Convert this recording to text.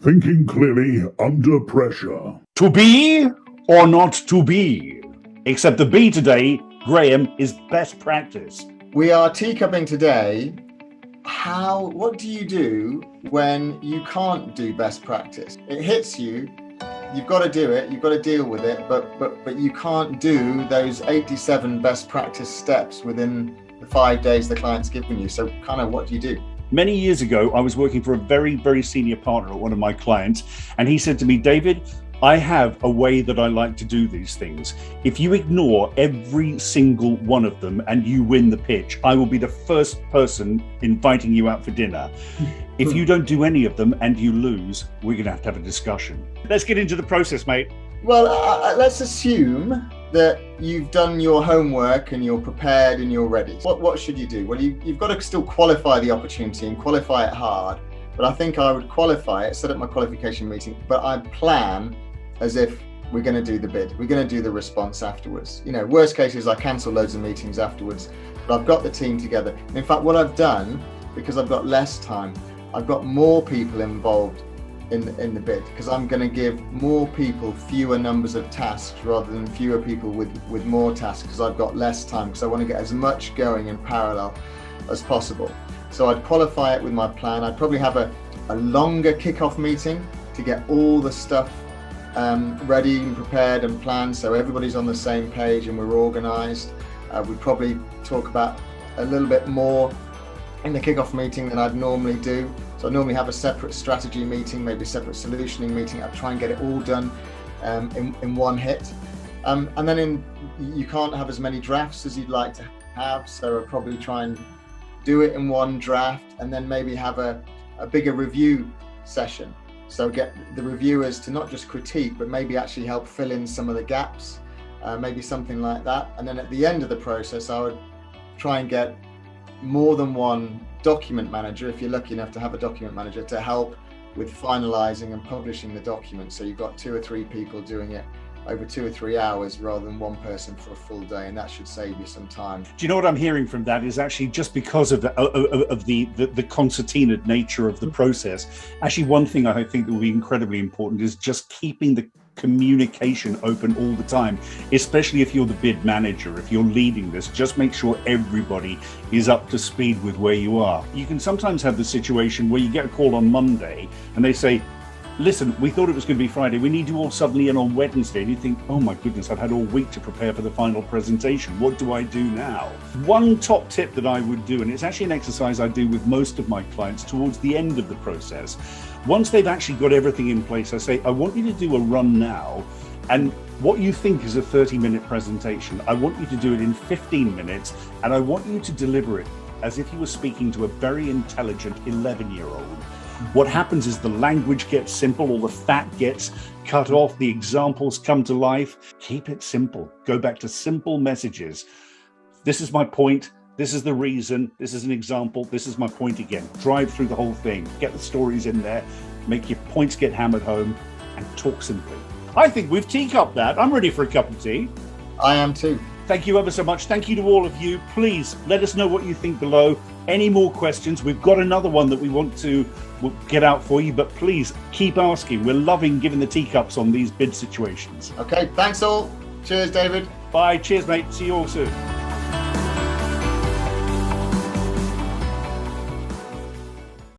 Thinking clearly under pressure. To be or not to be? Except the B today, Graham, is best practice. We are teacupping today. What do you do when you can't do best practice? It hits you, you've got to do it, you've got to deal with it, but you can't do those 87 best practice steps within the 5 days the client's given you. So kind of what do you do? Many years ago, I was working for a very, very senior partner at one of my clients, and he said to me, David, I have a way that I like to do these things. If you ignore every single one of them and you win the pitch, I will be the first person inviting you out for dinner. If you don't do any of them and you lose, we're going to have a discussion. Let's get into the process, mate. Well, let's assume that you've done your homework and you're prepared and you're ready. What should you do? Well, you've got to still qualify the opportunity and qualify it hard. But I think I would qualify it, set up my qualification meeting, but I'd plan as if we're going to do the bid. We're going to do the response afterwards. You know, worst case is I cancel loads of meetings afterwards, but I've got the team together. And in fact, what I've done, because I've got less time, I've got more people involved in the bid, because I'm going to give more people fewer numbers of tasks rather than fewer people with more tasks, because I've got less time, because I want to get as much going in parallel as possible. So I'd qualify it with my plan. I'd probably have a longer kickoff meeting to get all the stuff ready and prepared and planned, so everybody's on the same page and we're organized. We'd probably talk about a little bit more in the kickoff meeting than I'd normally do. So I normally have a separate strategy meeting, maybe a separate solutioning meeting. I'd try and get it all done in one hit. And then you can't have as many drafts as you'd like to have, so I'd probably try and do it in one draft and then maybe have a bigger review session. So get the reviewers to not just critique, but maybe actually help fill in some of the gaps, maybe something like that. And then at the end of the process, I would try and get more than one document manager, if you're lucky enough to have a document manager, to help with finalizing and publishing the document. So you've got 2 or 3 people doing it over 2 or 3 hours rather than one person for a full day, and that should save you some time. Do you know what I'm hearing from that is actually just because of the concertina nature of the process, actually one thing I think that will be incredibly important is just keeping the communication open all the time, especially if you're the bid manager, if you're leading this. Just make sure everybody is up to speed with where you are. You can sometimes have the situation where you get a call on Monday and they say, listen, we thought it was going to be Friday. We need you all suddenly in on Wednesday. And you think, oh my goodness, I've had all week to prepare for the final presentation. What do I do now? One top tip that I would do, and it's actually an exercise I do with most of my clients towards the end of the process. Once they've actually got everything in place, I say, I want you to do a run now. And what you think is a 30-minute presentation, I want you to do it in 15 minutes. And I want you to deliver it as if you were speaking to a very intelligent 11-year-old. What happens is the language gets simple, all the fat gets cut off, the examples come to life. Keep it simple. Go back to simple messages. This is my point. This is the reason. This is an example. This is my point again. Drive through the whole thing. Get the stories in there. Make your points get hammered home and talk simply. I think we've teacupped that. I'm ready for a cup of tea. I am too. Thank you ever so much. Thank you to all of you. Please let us know what you think below. Any more questions? We've got another one that we want to get out for you, but please keep asking. We're loving giving the teacups on these bid situations. Okay, thanks all. Cheers, David. Bye. Cheers, mate. See you all soon.